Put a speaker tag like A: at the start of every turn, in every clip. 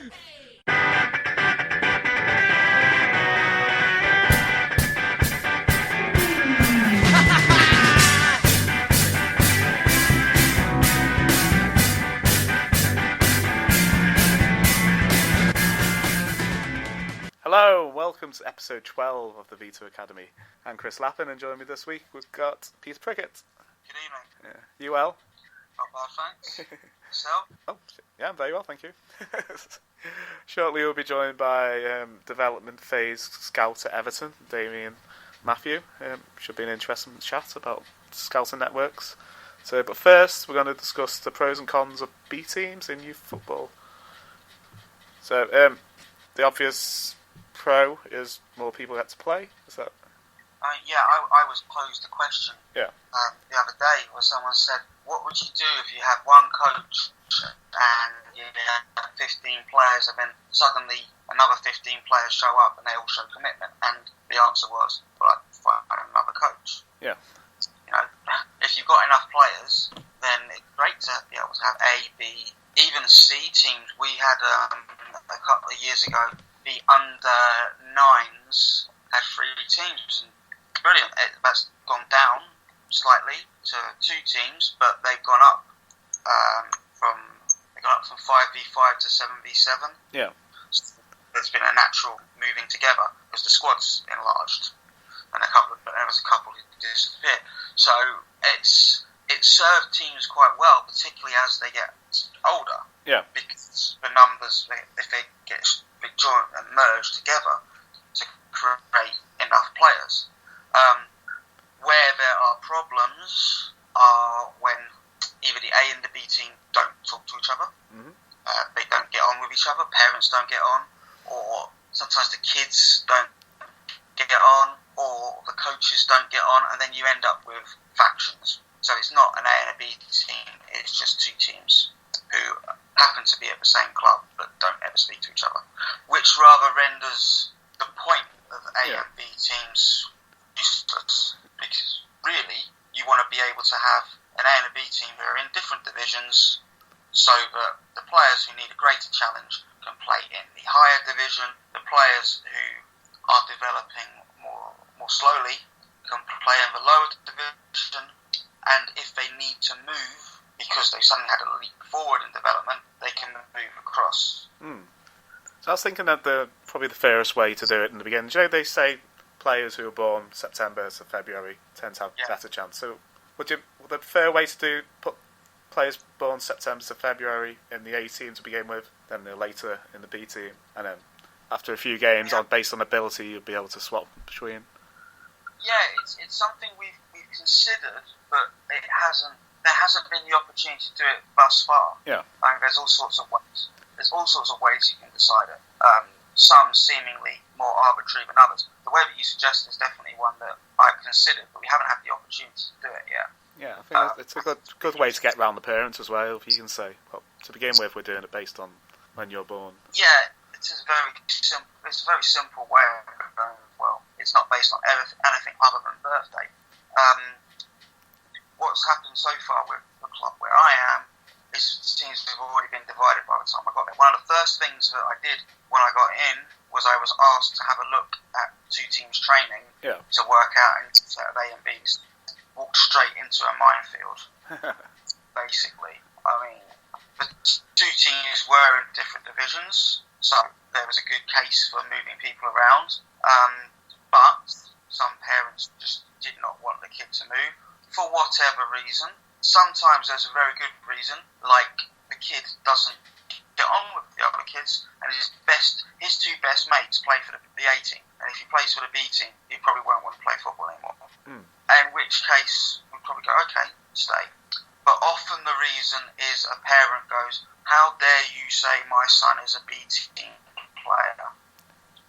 A: Hello, welcome to episode 12 of the Vito Academy. I'm Chris Lappin, and joining me this week we've got Peter Prickett.
B: Good evening.
A: You well?
B: Not bad, thanks. Yourself?
A: Oh, yeah, I'm very well, thank you. Shortly we'll be joined by development phase scout at Everton, Damien Matthew. Should be an interesting chat about scouting networks. But first we're going to discuss the pros and cons of B teams in youth football. The obvious pro is more people get to play. Is that?
B: I was posed a question
A: the
B: other day where someone said, what would you do if you had one coach and you had 15 players and then suddenly another 15 players show up and they all show commitment? And the answer was, well, I'd find another coach.
A: Yeah.
B: You know, if you've got enough players, then it's great to be able to have A, B, even C teams. We had a couple of years ago, the under-9s had 3 teams, and brilliant. That's gone down slightly to 2 teams, but they've gone up from 5v5 to 7v7.
A: Yeah,
B: so there's been a natural moving together because the squad's enlarged, and there was a couple who disappeared. So it served teams quite well, particularly as they get older.
A: Yeah,
B: because the numbers, if they get joined and merged together to create enough players. Where there are problems are when either the A and the B team don't talk to each other, they don't get on with each other, parents don't get on, or sometimes the kids don't get on, or the coaches don't get on, and then you end up with factions. So it's not an A and a B team, it's just 2 teams who happen to be at the same club but don't ever speak to each other, which rather renders the point of A and B teams useless, because really you want to be able to have an A and a B team that are in different divisions so that the players who need a greater challenge can play in the higher division, the players who are developing more slowly can play in the lower division, and if they need to move because they suddenly had a leap forward in development, they can move across.
A: So I was thinking that probably the fairest way to do it in the beginning. You know, they say players who are born September to February tend to have a better chance. So would the fair way to put players born September to February in the A team to begin with, then later in the B team, and then after a few games, based on ability, you'll be able to swap between?
B: Yeah, it's something we've considered, but there hasn't been the opportunity to do it thus far.
A: Yeah.
B: I mean, there's all sorts of ways. There's all sorts of ways you can decide it. Some seemingly more arbitrary than others. The way that you suggest is definitely one that I've considered, but we haven't had the opportunity to do it yet.
A: Yeah, I think it's a good way to get around the parents as well, if you can say. Well, to begin with, we're doing it based on when you're born.
B: Yeah, it's a very simple way of going. Well, it's not based on anything other than birthday. What's happened so far with the club where I am is it seems we've already been divided by the time I got there. One of the first things that I did when I got in was I was asked to have a look at 2 teams training to work out and set of A and Bs. Walked straight into a minefield, basically. I mean, the 2 teams were in different divisions, so there was a good case for moving people around. But some parents just did not want the kid to move for whatever reason. Sometimes there's a very good reason, like the kid doesn't get on with the other kids, and his 2 best mates play for the A team, and if he plays for the B team, he probably won't want to play football anymore. In which case, we'd probably go, okay, stay. But often the reason is a parent goes, how dare you say my son is a B team player?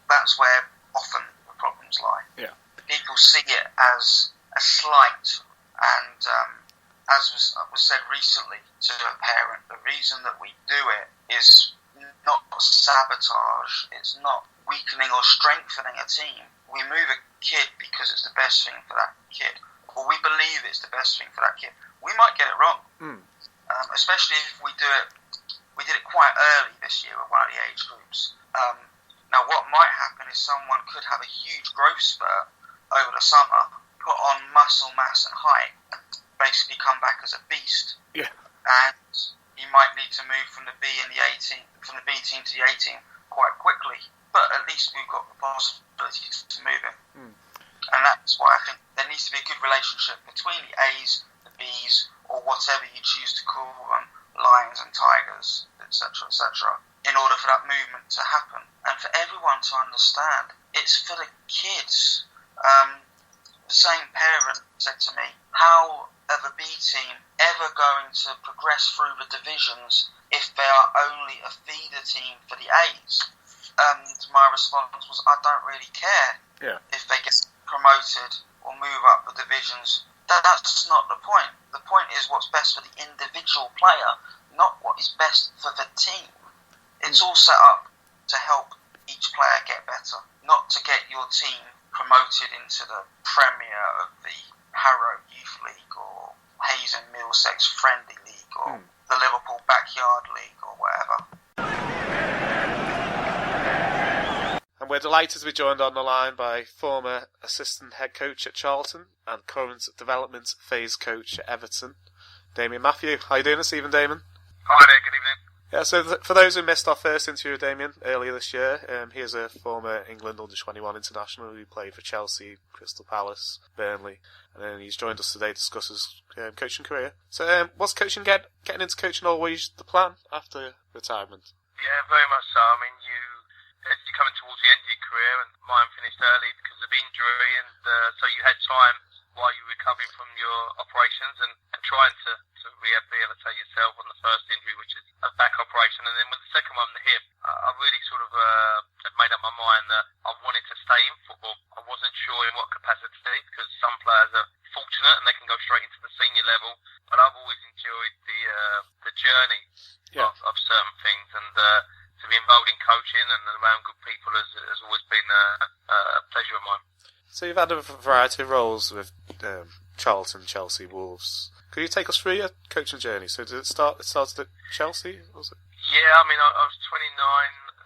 B: That's where often the problems lie.
A: Yeah.
B: People see it as a slight, and as was said recently to a parent, the reason that we do it is not sabotage, it's not weakening or strengthening a team. We move a kid because it's the best thing for that kid, or we believe it's the best thing for that kid. We might get it wrong, especially if we do it we did it quite early this year with one of the age groups. Now, what might happen is someone could have a huge growth spurt over the summer, put on muscle mass and height, and basically come back as a beast.
A: Yeah.
B: And you might need to move from the B and the 18, from the B team to the A team quite quickly. But at least we've got the possibility to move him. And that's why I think there needs to be a good relationship between the A's, the B's, or whatever you choose to call them, lions and tigers, etc., etc., in order for that movement to happen. And for everyone to understand, it's for the kids. The same parent said to me, how are the B team ever going to progress through the divisions if they are only a feeder team for the A's? And my response was, I don't really care if they get promoted or move up the divisions. That's not the point. The point is what's best for the individual player, not what is best for the team. It's all set up to help each player get better, not to get your team promoted into the Premier of the Harrow Youth League or Hayes and Middlesex Friendly League or the Liverpool Backyard League or whatever.
A: And we're delighted to be joined on the line by former assistant head coach at Charlton and current development phase coach at Everton, Damien Matthew. How are you doing this evening, Damien?
C: Hi there, good evening.
A: Yeah, so for those who missed our first interview with Damien earlier this year, he is a former England under-21 international who played for Chelsea, Crystal Palace, Burnley, and then he's joined us today to discuss his coaching career. So was coaching getting into coaching always the plan after retirement?
C: Yeah, very much so. I mean, as you're coming towards the end of your career, and mine finished early because of injury, and so you had time while you were recovering from your operations and trying to rehabilitate yourself on the first injury, which is a back operation, and then with the second one, the hip, I really sort of had made up my mind that I wanted to stay in football. I wasn't sure in what capacity, because some players are fortunate and they can go straight into the senior level, but I've always enjoyed the journey of certain things, and to be involved in coaching and around good people has always been a pleasure of mine.
A: So you've had a variety of roles with Charlton, Chelsea, Wolves. Could you take us through your coaching journey? So it started at Chelsea, was it?
C: Yeah, I mean, I was 29,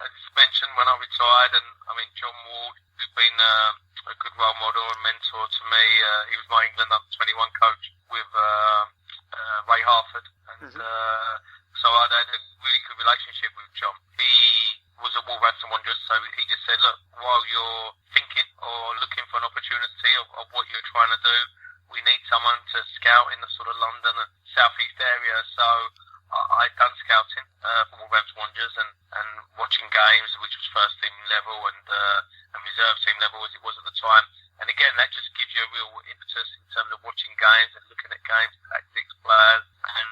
C: as you mentioned, when I retired, and I mean, John Ward, who's been a good role model and mentor to me, he was my England under-21 coach with Ray Harford, and so I'd had a really good relationship with John. He was at Wolverhampton Wanderers, so he just said, look, while you're thinking or looking for an opportunity of what you're trying to do, we need someone to scout in the sort of London and South East area. So I'd done scouting for Wolverhampton Wanderers and watching games, which was first team level and reserve team level as it was at the time. And again, that just gives you a real impetus in terms of watching games and looking at games, tactics, players, and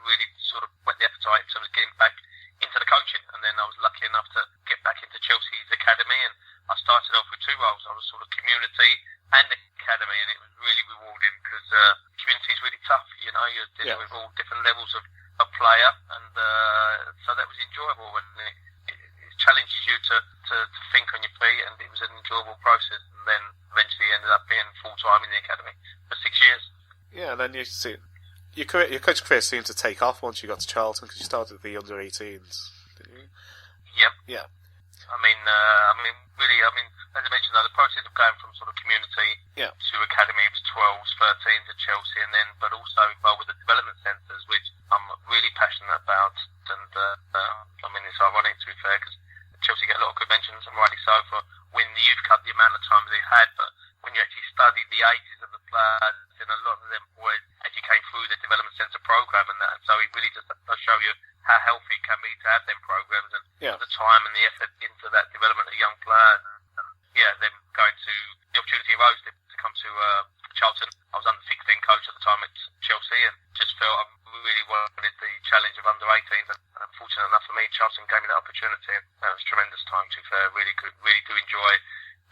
C: really sort of whet the appetite in terms of getting back into the coaching. And then I was lucky enough to get back into Chelsea's academy, and I started off with two roles. I was sort of community and academy, and it was really rewarding because community is really tough. You know, you're dealing with all different levels of player, and so that was enjoyable, and it challenges you to think on your feet, and it was an enjoyable process. And then eventually ended up being full time in the academy for 6 years.
A: Yeah, and then you see your coaching career seemed to take off once you got to Charlton, because you started with the under-18s, didn't you?
C: Yep.
A: Yeah.
C: I mean, really, as I mentioned, the process of going from sort of community to academy was 12s, 13s at Chelsea, and then, but also involved with the development centres, which I'm really passionate about. And I mean, it's ironic, to be fair, because Chelsea get a lot of good mentions, and rightly so, for winning the Youth Cup, the amount of time they had. But when you actually study the ages of the players, and a lot of them boys actually came through the development centre programme and that, and so it really just does show you how healthy it can be to have them programmes and the time and the effort into that development of young players. And them going to the opportunity arose to come to Charlton. I was under 16 coach at the time at Chelsea, and just felt I really wanted the challenge of under 18s. And fortunate enough for me, Charlton gave me that opportunity, and it was a tremendous time. To be fair, really do enjoy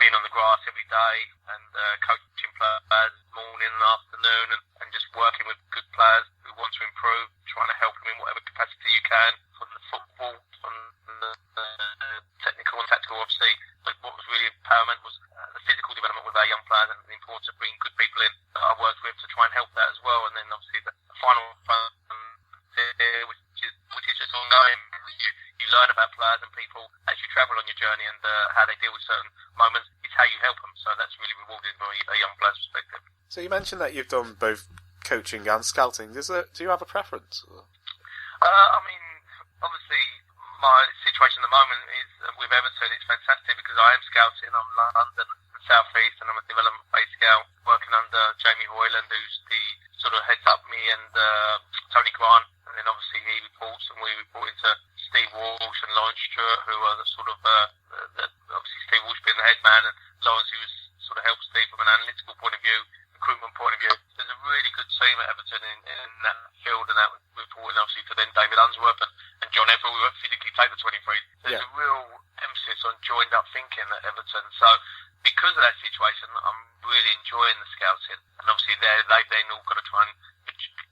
C: being on the grass every day and coaching players morning and afternoon, and just working with good players who want to improve, trying to help them in whatever capacity you can, from the football, from the technical and tactical, obviously. But what was really paramount was the physical development with our young players, and the importance of bringing good people in that I worked with to try and help that as well. And then obviously the final fund, which is learn about players and people as you travel on your journey, and how they deal with certain moments is how you help them. So that's really rewarding from a young player's perspective.
A: So you mentioned that you've done both coaching and scouting. Do you have a preference?
C: I mean, obviously, my situation at the moment is with Everton. It's fantastic because I am scouting. I'm London and South East, and I'm a development-based scout working under Jamie Hoyland, who's the sort of heads up me and Tony Grant. And then obviously he reports, and we report into Steve Walsh and Lawrence Stewart, who are the sort of obviously Steve Walsh being the head man, and Lawrence, who sort of helps Steve from an analytical point of view, recruitment point of view. There's a really good team at Everton in that field, and that reporting obviously to then David Unsworth and John Everett, who physically take the 23s. There's a real emphasis on joined up thinking at Everton. So because of that situation, I'm really enjoying the scouting, and obviously they've then all got to try and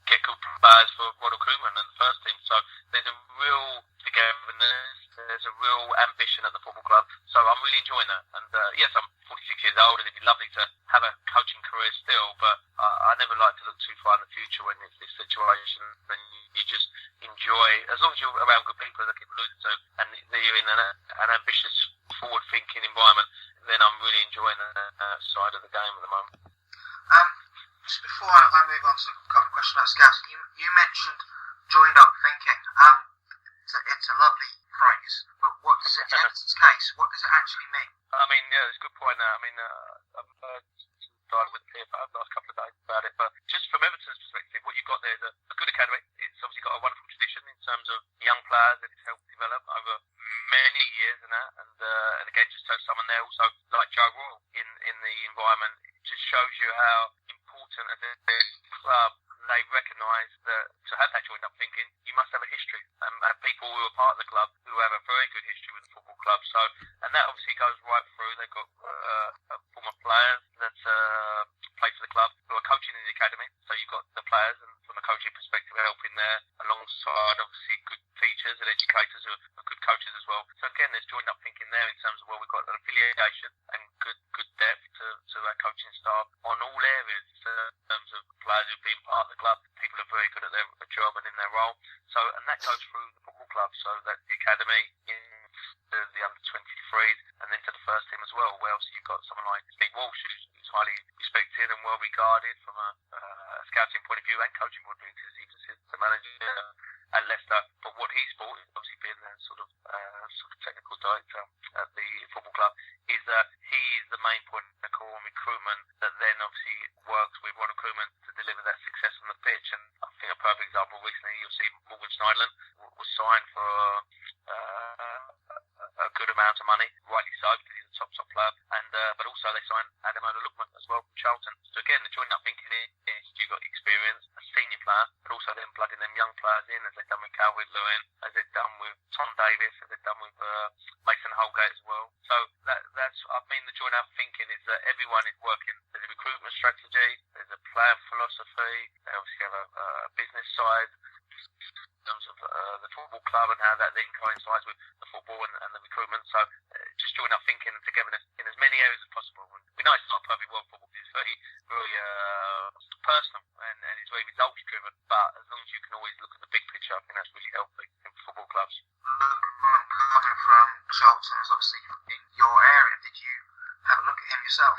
C: get good players for Ronald Koeman and the first team. So there's a real togetherness, there's a real ambition at the football club. So I'm really enjoying that. And yes, I'm 46 years old, and it'd be lovely to have a coaching career still, but I never like to look too far in the future when it's this situation. Then you just enjoy, as long as you're around good people, as I keep alluding to, and you're in an ambitious, forward-thinking environment, then I'm really enjoying that side of the game at the moment.
B: Just before I move on to a couple of questions about scouting, you mentioned joined up thinking. It's a lovely phrase, but what does it, in Everton's case, what does it actually mean?
C: I mean, yeah, it's a good point there. I mean, I've heard dialogue with Pierre for the last couple of days about it, but just from Everton's perspective, what you've got there is a good academy. It's obviously got a wonderful tradition in terms of young players that it's helped develop over many years and that, and again, just so someone there also like Joe Royal in the environment, it just shows you how important as a club they recognise that to have that joined up thinking, you must have a history, and people who are part of the club who have a very good history with the football club. So, and that obviously goes right through. They've got former players that play for the club who are coaching in the academy. So you've got the players, and from a coaching perspective, helping there alongside obviously good teachers and educators who are good coaches as well. So again, there's joined up thinking there in terms of where we've got an affiliation and good depth to our coaching staff on all areas in terms of players who've been part of the club. People are very good at their job and in their role. So, and that goes through the football club. So that's the academy, in the under 23s, and then to the first team as well, where obviously you've got someone like Steve Walsh, who's highly respected and well regarded from a scouting point of view and coaching point of view, because he's the manager at Leicester. But what he's brought, obviously being the sort of technical director at the football club, is that he is the main point of call on recruitment that then obviously works with Ronald Koeman to deliver that success on the pitch. And I think a perfect example recently, you'll see Morgan Schneiderlin was signed for a good amount of money, rightly so, because he's a top player. And but also they signed Adam Lookman as well from Charlton. So again, the joined up thinking is you've got experience, a senior player, but also then plugging them young players in, as they've done with Calvert-Lewin, as they've done with Tom Davis, as they've done with Mason Holgate as well. So that's I mean, the joined up thinking is that everyone is working. There's a recruitment strategy, there's a plan philosophy, they obviously have a business side in terms of the football club and how that then coincides with the football and the recruitment. So just join up thinking and togetherness in as many areas as possible. And we know it's not a perfect world football. It's very personal and it's very results driven. But as long as you can always look at the big picture, I think that's really healthy in football clubs.
B: Lookman coming from Charlton is obviously in your area. Did you have a look at him yourself?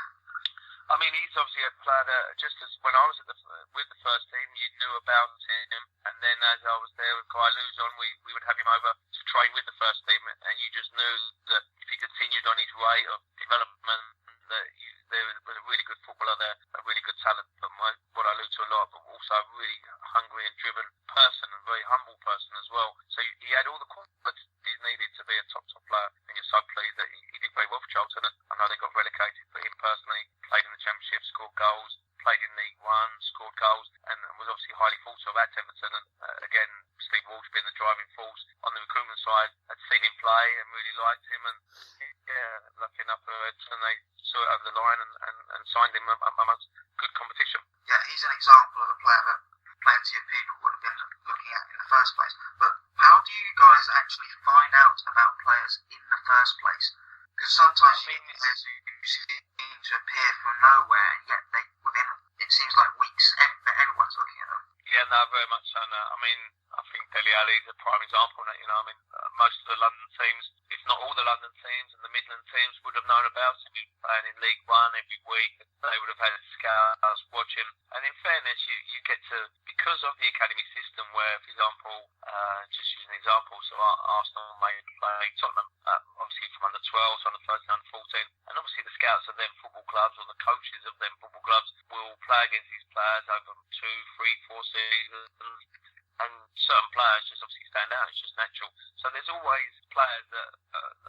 C: I mean, he's obviously a player that, just as when I was with the first team, you knew about him, and then as I was there with Guy Luzon, we would have him over to train with the first team, and you just knew that if he continued on his rate of development, that there was a really good footballer there, a really good talent, but what I allude to a lot, but also a really hungry and driven person, and a very humble person as well. So he had all the qualities needed to be a top player, and you're so pleased that he did very well for Charlton. And I know they got relegated, but him personally played in the Championship, scored goals, played in League One, scored goals, and was obviously highly thought of at Everton. And again, Steve Walsh being the driving force on the recruitment side, had seen him play and really liked him, and lucky enough for Everton, they saw it over the line and signed him amongst good competition.
B: Yeah, he's an example of a player that plenty of people would have been looking at in the first place. But how do you guys actually find out about players in the first place? Because sometimes you get players who seem to appear from nowhere, and yet within, it seems like weeks, everyone's looking at them.
C: Yeah, no, very much so. No. I mean, I think Dele Alli is a prime example. That, I mean, most of the London teams, if not all the London teams and the Midland teams, would have known about him. He was playing in League One every week. They would have had scouts watch him. And in fairness, you get to, because of the academy system, where, for example, just use an example, so Arsenal may play Tottenham, obviously from under 12s, under 13, under 14, and obviously the scouts of them football clubs or the coaches of them football clubs will play against these players over 2, 3, 4 seasons, and certain players just obviously stand out. It's just natural. So there's always players that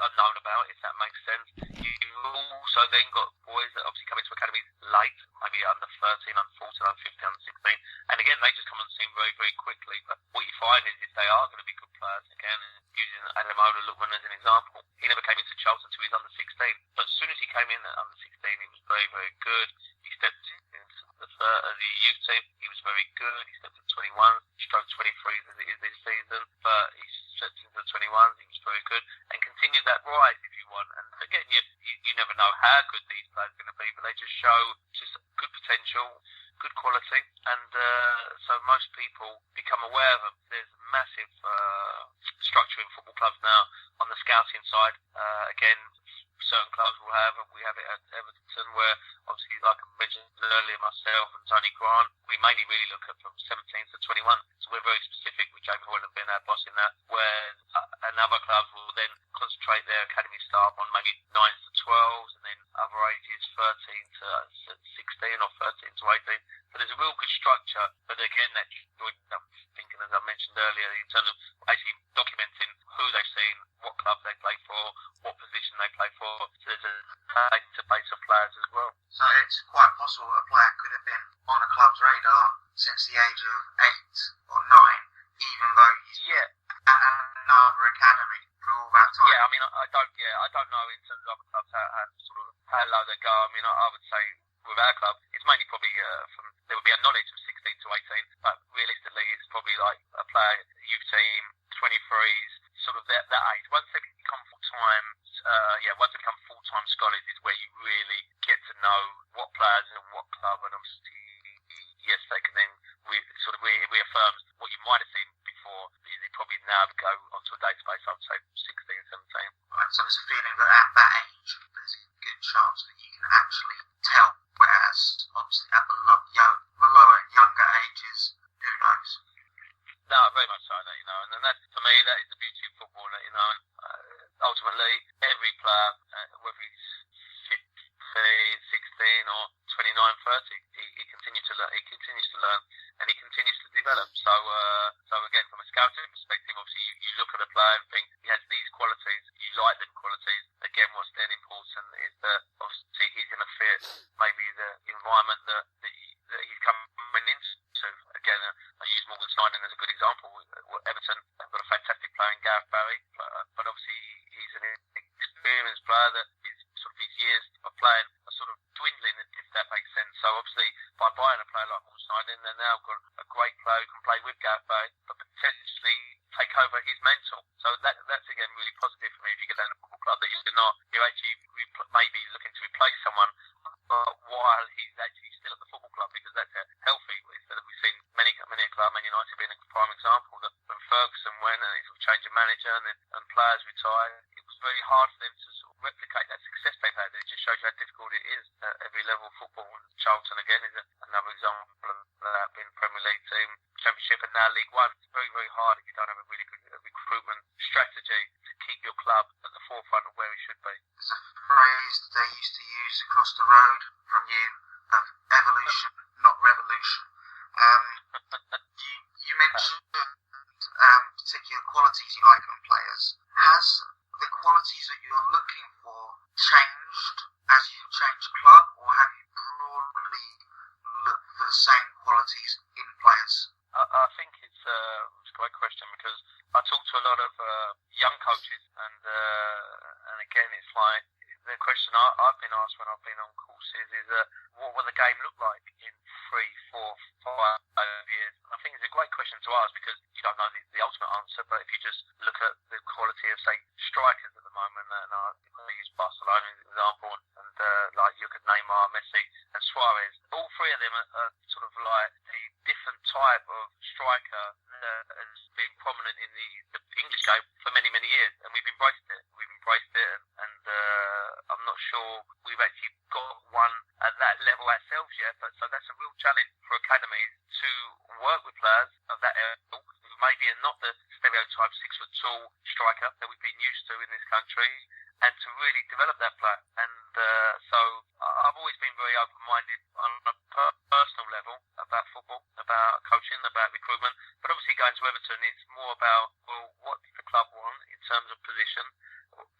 C: are known about, if that makes sense. You've also then got boys that obviously come into academies late, maybe under 13, under 14, under 15, under 16, and again they just come on the scene very, very quickly. But what you find is if they are going to be good players, again using Ademola Lookman as an example, he never came into Charlton until he was under 16. But as soon as he came in at under 16, he was very, very good. He stepped into the youth team. He was very good. He stepped into 21, stroke 23 as it is this season. But he stepped into the 21s. He was very good and continued that rise, if you want. And again, you never know how good these players are going to be, but they just show just good potential, good quality, and so most people become aware of them. There's a massive structure in football clubs now on the scouting side. Again, certain clubs will have, and we have it at Everton, where obviously, like I mentioned earlier, myself and Tony Grant, we mainly really look at from 17 to 21. So we're very specific, with Jamie Hoyle being our boss in that, where another clubs will then concentrate their academy staff on maybe 9s to 12s, and then other ages 13 to 16 or 13 to 18. So there's a real good structure, but again, that joint thinking, as I mentioned earlier, in terms of actually documenting who they've seen, what club they play for, what position they play for. So there's a database of players as well.
B: So it's quite possible a player could have been on a club's radar since the age of 8 or 9, even though he's at another academy for all that time.
C: Yeah, I mean, I don't know in terms of other clubs how low they go. I mean, I would say with our club, it's mainly probably there would be a knowledge of 16 to 18, but realistically, it's probably like a player, youth team, 23s, sort of that age. Once they become full-time scholars is where you really get to know what players and what club, and obviously, yes, they can then reaffirm what you might have seen before. They probably now go onto a database, I would say 16, 17.
B: Right, so there's a feeling that at that age, there's a good chance that you can actually tell, whereas obviously at the lower and younger ages, who knows?
C: No, very much so, and that, for me, that is the beauty of football, and ultimately, every player, whether he's 15, 16 or 29, 30, he continues to learn, and he continues to develop. So again, from a scouting perspective, obviously you look at a player and think he has these qualities, you like them qualities. Again, what's then important is that obviously he's going to fit maybe the environment that he's coming into. Again, I use Morgan Snyden as a good example. Everton have got a fantastic player in Gareth Barry, but obviously he's an experienced player that is sort of his years of playing are sort of dwindling, if that makes sense. So obviously, by buying a player like Morgan Snyden, they've now got a great player who can play with Gareth Barry, but potentially take over his mantle. So that's again really positive for me. If you get down to a football club, that you're actually maybe looking to replace someone while he's actually still at the football club, because that's healthy. Instead of, we've seen many a club, Man United being a prime example, that when Ferguson went and he sort of changed the manager and players retired, it was very hard for them to sort of replicate that success they've had. It just shows you how difficult it is at every level of football. And Charlton again is another example of that, being Premier League team, Championship, and now League One. It's very, very hard if you don't have a really good recruitment strategy to keep your club at the forefront of where it should be.
B: There's a phrase that they used to use across the road from you of evolution, not revolution. You mentioned particular qualities you like in players. Has the qualities that you're looking for changed as you change club, or have you broadly looked for the same qualities in players?
C: I think it's a great question, because I talk to a lot of young coaches, and again, it's like the question I've been asked when I've been on courses is what will the game look like in 3, 4, 5 years? And I think it's a great question to ask, because you don't know the ultimate answer, but if you just look at the quality of, say, strikers at the moment, and I use Barcelona as an example, and like you look at Neymar, Messi and Suarez, all three of them are sort of like the different type of that we've been used to in this country, and to really develop that player. And so I've always been very open-minded on a personal level about football, about coaching, about recruitment. But obviously going to Everton, it's more about, well, what does the club want in terms of position?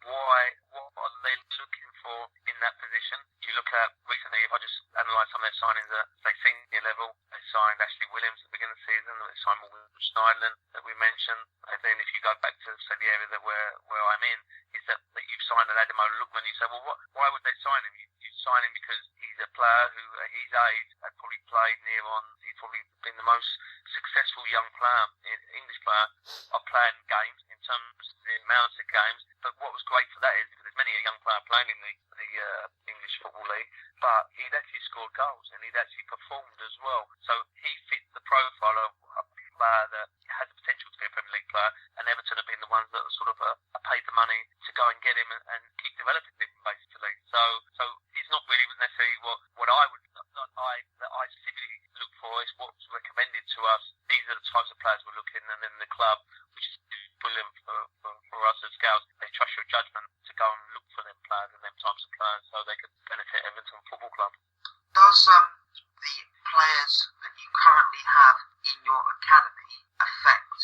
C: What are they looking for in that position? You look at recently, if I just analyse some of their signings at, say, senior level, they signed Ashley Williams at the beginning of the season, they signed Morgan Schneiderlin that we mentioned, and then if you go back to, say, the area that where I'm in, is that you've signed an Ademo Lookman. You say, well, why would they sign him? You sign him because he's a player who, at his age, had probably played near on, he's probably been the most successful young player, English player, of playing games in terms of the amount of games. But what was great for that is because there's many a young player playing in the English Football League, but he'd actually scored goals and he'd actually performed as well. So he fit the profile of a player that has the potential to be a Premier League player, and Everton have been the ones that sort of paid the money to go and get him and keep developing him, basically. So it's not really necessarily what I would that I specifically look for is what's recommended to us. These are the types of players we're looking, and then the club, which is brilliant for us as scouts, they trust your judgment to go and look for them players and them types of players so they could benefit Everton Football Club.
B: Does the players that you currently have in your academy affect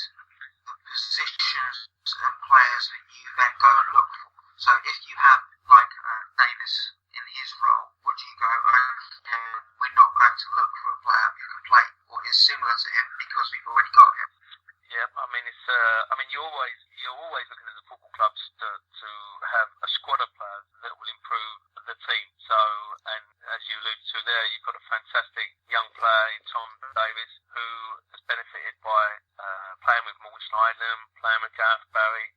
B: the positions and players that you then go and look for? So if you have, like, Davis in his role, would you go, we're not going to look for a player who can play or is similar to him because we've already got him?
C: Yeah, I mean you're always looking at the football clubs to have a squad of players that will improve the team. So, and as you alluded to there, you've got a fantastic young player in Tom Davis who has benefited by playing with Morgan Schneiderlin, playing with Gareth Barry,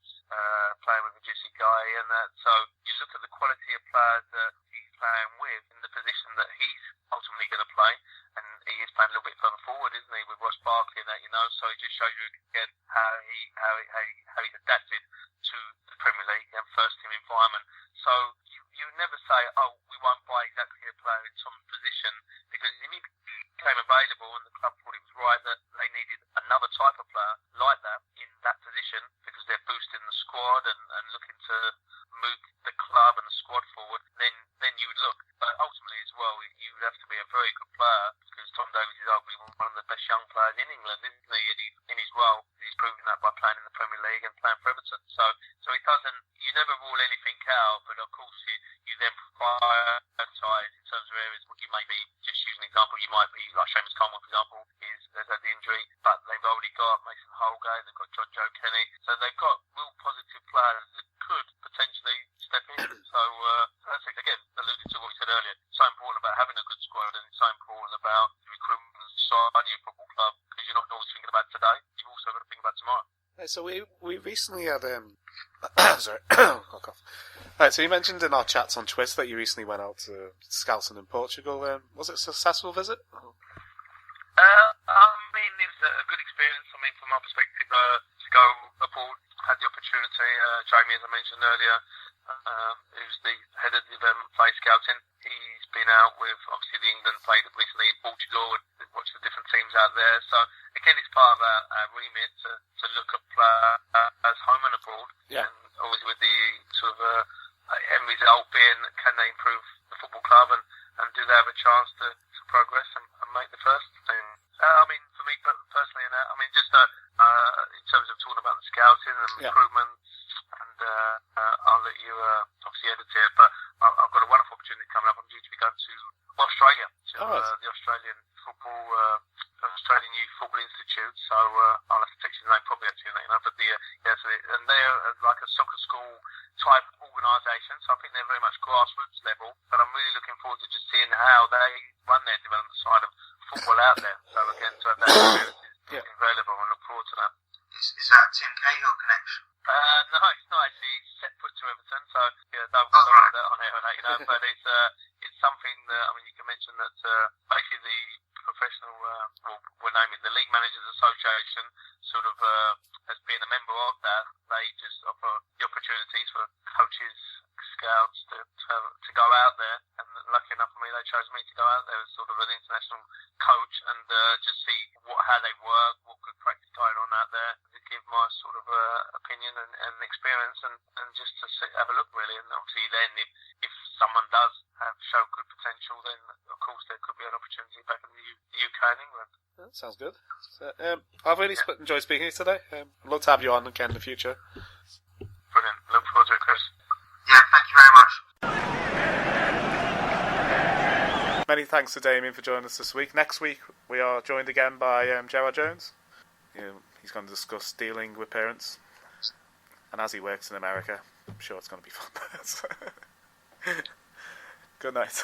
C: playing with Jesse Guy, and that. So you look at the quality of players that he's playing with in the position that he's ultimately going to play, and he is playing a little bit further forward, isn't he, with Ross Barkley and that, so it just shows you again how he's adapted to the Premier League and first team environment. So you never say, oh, we won't buy exactly a player in some position, because if he became available and the club thought it was right that they needed another type of player like that in that position because they're boosting the squad and looking to move the club and the squad forward, then you would look. But ultimately as well, you would have to be a very good player, because Tom Davies is arguably one of the best young players in England, isn't he? In his role, he's proven that by playing in the Premier League and playing for Everton. So it doesn't. You never rule anything out, but of course you then prioritise in terms of areas. What you may be, just use an example, you might be like Seamus Coleman, for example, has had the injury, but they've already got Mason Holgate, they've got John Joe Kenny, so they've got real positive players that could potentially step in. So that's again alluded to what we said earlier. It's so important about having a good squad, and it's so important about the recruitment side of your football club, because you're not always thinking about today, you've also got to think about tomorrow.
A: Right, so we recently had sorry, cough. Right, so you mentioned in our chats on Twitter that you recently went out to Scouting in Portugal. Was it a successful visit?
C: I mean, it was a good experience. I mean, from my perspective, to go abroad, had the opportunity. Jamie, as I mentioned earlier, who's the head of the development play scouting, he's been out with, obviously, the England played recently in Portugal and watched the different teams out there. So, again, it's part of our remit to look at players home and abroad.
A: Yeah.
C: And always with the sort of end result being, can they improve the football club and do they have a chance to progress and make the first team? I mean, for me personally, I mean, just in terms of talking about the scouting and recruitment, and I'll let you obviously edit it, but I've got a wonderful opportunity coming up. I'm due to be going to Australia, to the Australian Youth Football Institute, so I'll have to text you the name probably actually, but and they're like a soccer school type organisation, so I think they're very much grassroots level, but I'm really looking forward to just seeing how they run their development side of football out there. So again, to have that experience is available, and look forward to that.
B: Is that Tim Cahill connection?
C: No, it's not actually. It's separate to Everton, so don't put that on here and that, but it's something that, I mean, you can mention that basically the professional, we'll name it, the League Managers Association, sort of as being a member of that, they just offer the opportunities for coaches, scouts to go out there, and lucky enough for me, they chose me to go out there as sort of an international coach and just see how they work, what good practice going on out there. give my sort of opinion and experience, and just to have a look really. And obviously, then if someone does show good potential, then of course there could be an opportunity back in the UK and England.
A: That sounds good. So, I've really enjoyed speaking to you today. I'd love to have you on again in the future.
C: Brilliant. Look forward to it, Chris.
B: Yeah, thank you very much.
A: Many thanks to Damien for joining us this week. Next week we are joined again by Gerard Jones. He's going to discuss dealing with parents, and as he works in America, I'm sure it's going to be fun. Good night.